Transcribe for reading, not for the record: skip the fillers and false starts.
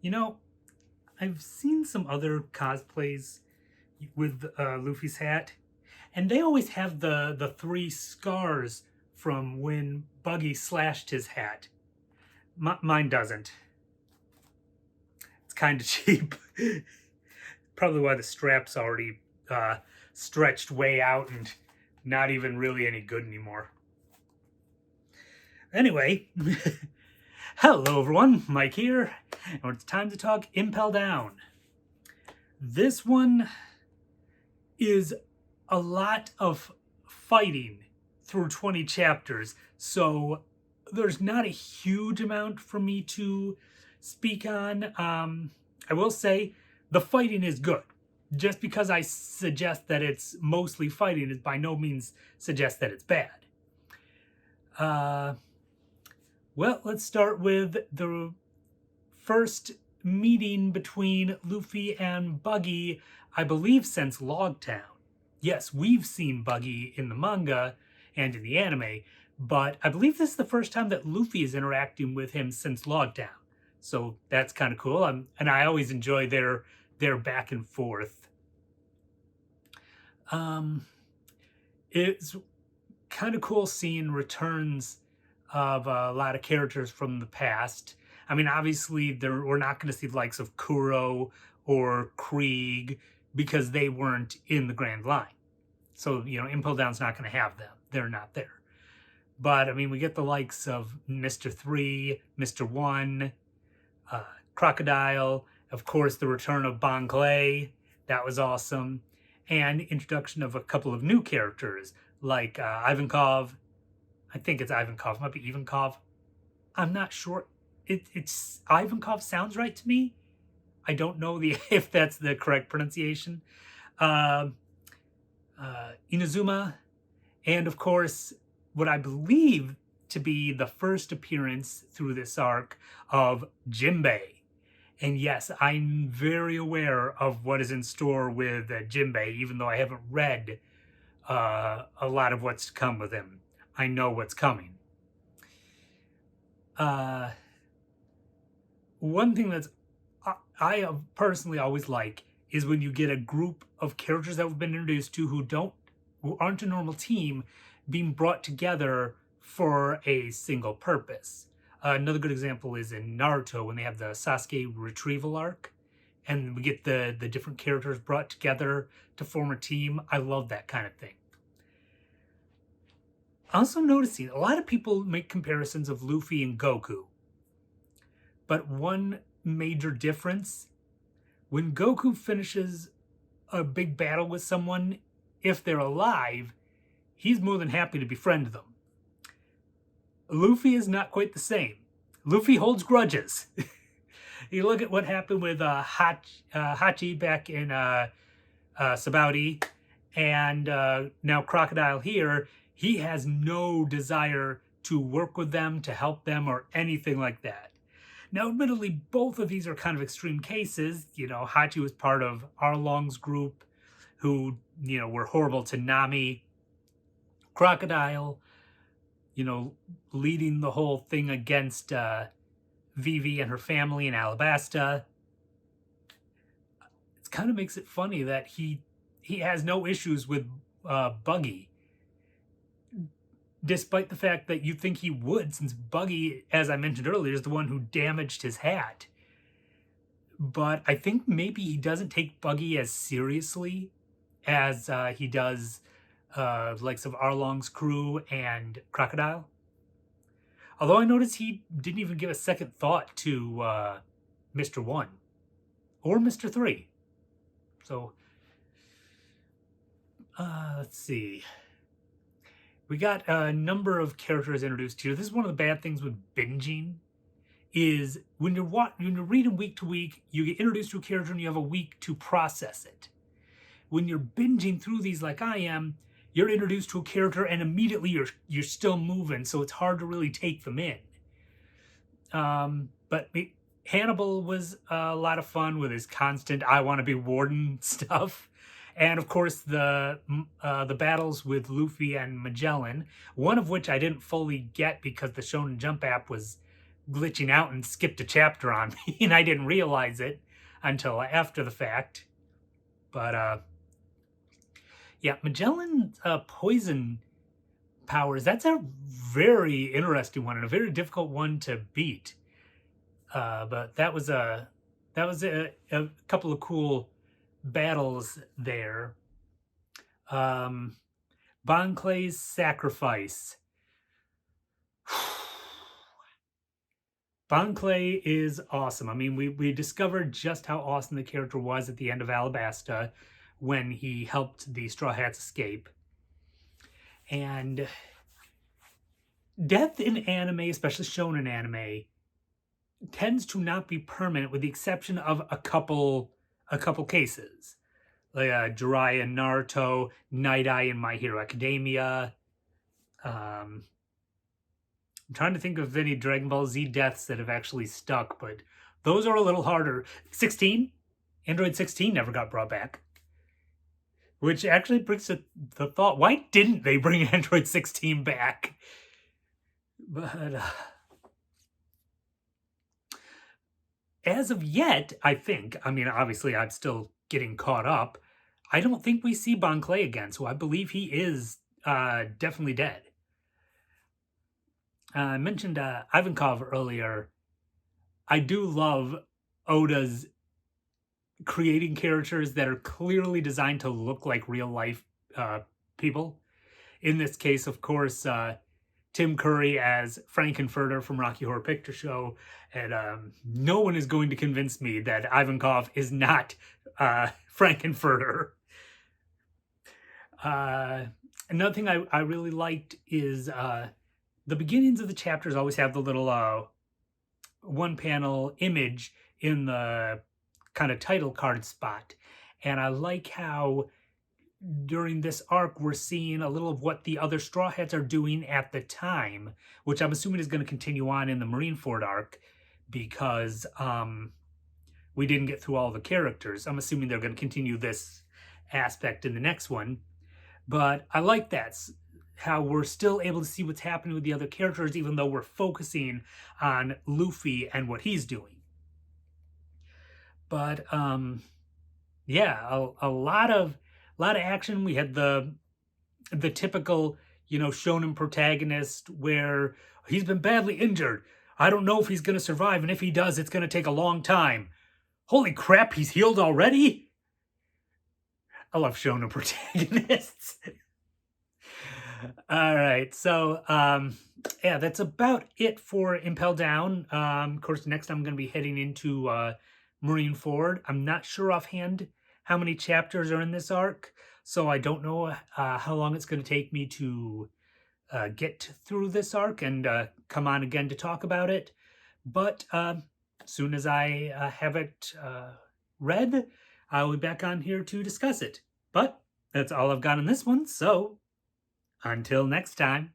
You know, I've seen some other cosplays with Luffy's hat, and they always have the three scars from when Buggy slashed his hat. Mine doesn't. It's kind of cheap. Probably why the strap's already stretched way out and not even really any good anymore. Anyway, hello everyone, Mike here, and it's time to talk Impel Down. This one is a lot of fighting through 20 chapters, so there's not a huge amount for me to speak on. I will say the fighting is good. Just because I suggest that it's mostly fighting is by no means suggest that it's bad. Well, let's start with the first meeting between Luffy and Buggy, I believe since Logtown. Yes, we've seen Buggy in the manga and in the anime, but I believe this is the first time that Luffy is interacting with him since Logtown. So that's kind of cool, and I always enjoy their back and forth. It's kind of cool seeing returns of a lot of characters from the past. I mean, obviously, we're not going to see the likes of Kuro or Krieg because they weren't in the Grand Line. So, Impel Down's not going to have them. They're not there. But, I mean, we get the likes of Mr. 3, Mr. 1, Crocodile, of course, the return of Bon Clay. That was awesome. And introduction of a couple of new characters like Ivankov. I think it's Ivankov. It might be Ivankov. I'm not sure. It's Ivankov sounds right to me. I don't know if that's the correct pronunciation. Inazuma, and of course, what I believe to be the first appearance through this arc of Jinbei. And yes, I'm very aware of what is in store with Jinbei, even though I haven't read a lot of what's to come with him. I know what's coming. One thing that's I personally always like is when you get a group of characters that we've been introduced to who aren't a normal team being brought together for a single purpose. Another good example is in Naruto when they have the Sasuke retrieval arc and we get the different characters brought together to form a team. I love that kind of thing. Also noticing a lot of people make comparisons of Luffy and Goku. But one major difference, when Goku finishes a big battle with someone, if they're alive, he's more than happy to befriend them. Luffy is not quite the same. Luffy holds grudges. You look at what happened with Hachi back in Sabaody, and now Crocodile here. He has no desire to work with them, to help them, or anything like that. Now, admittedly, both of these are kind of extreme cases. Hachi was part of Arlong's group, who, were horrible to Nami. Crocodile, leading the whole thing against Vivi and her family in Alabasta. It kind of makes it funny that he has no issues with Buggy, despite the fact that you think he would, since Buggy, as I mentioned earlier, is the one who damaged his hat. But I think maybe he doesn't take Buggy as seriously as he does likes of Arlong's crew and Crocodile. Although I noticed he didn't even give a second thought to Mr. 1 or Mr. 3. So, let's see. We got a number of characters introduced here. This is one of the bad things with binging, is when you're reading week to week, you get introduced to a character and you have a week to process it. When you're binging through these like I am, you're introduced to a character and immediately you're still moving, so it's hard to really take them in. But Hannibal was a lot of fun with his constant "I want to be Warden" stuff. And of course, the battles with Luffy and Magellan, one of which I didn't fully get because the Shonen Jump app was glitching out and skipped a chapter on me, and I didn't realize it until after the fact. But yeah, Magellan's poison powers, that's a very interesting one and a very difficult one to beat. But that was a couple of cool battles there. Bon Clay's sacrifice. Bon Clay is awesome. I mean, we discovered just how awesome the character was at the end of Alabasta when he helped the Straw Hats escape. And death in anime, especially shonen anime, tends to not be permanent, with the exception of a couple cases, like Jiraiya in Naruto, Night Eye in My Hero Academia. I'm trying to think of any Dragon Ball Z deaths that have actually stuck, but those are a little harder. 16? Android 16 never got brought back. Which actually brings the thought, why didn't they bring Android 16 back? But as of yet, I think, I mean, obviously I'm still getting caught up, I don't think we see Bon Clay again, so I believe he is definitely dead. I mentioned Ivankov earlier. I do love Oda's creating characters that are clearly designed to look like real life people. In this case, of course, Tim Curry as Frankenfurter from Rocky Horror Picture Show, and no one is going to convince me that Ivankov is not Frankenfurter. Another thing I really liked is the beginnings of the chapters always have the little one-panel image in the kind of title card spot. And I like how during this arc, we're seeing a little of what the other Straw Hats are doing at the time, which I'm assuming is going to continue on in the Marineford arc, because we didn't get through all the characters. I'm assuming they're going to continue this aspect in the next one. But I like that, how we're still able to see what's happening with the other characters, even though we're focusing on Luffy and what he's doing. But yeah, a lot of action. We had the typical, shonen protagonist where he's been badly injured. I don't know if he's going to survive, and if he does, it's going to take a long time. Holy crap, he's healed already? I love shonen protagonists. All right, so yeah, that's about it for Impel Down. Of course, next I'm going to be heading into Marineford. I'm not sure offhand how many chapters are in this arc, so I don't know how long it's going to take me to get through this arc and come on again to talk about it. But as soon as I have it read, I'll be back on here to discuss it. But that's all I've got in this one, so until next time.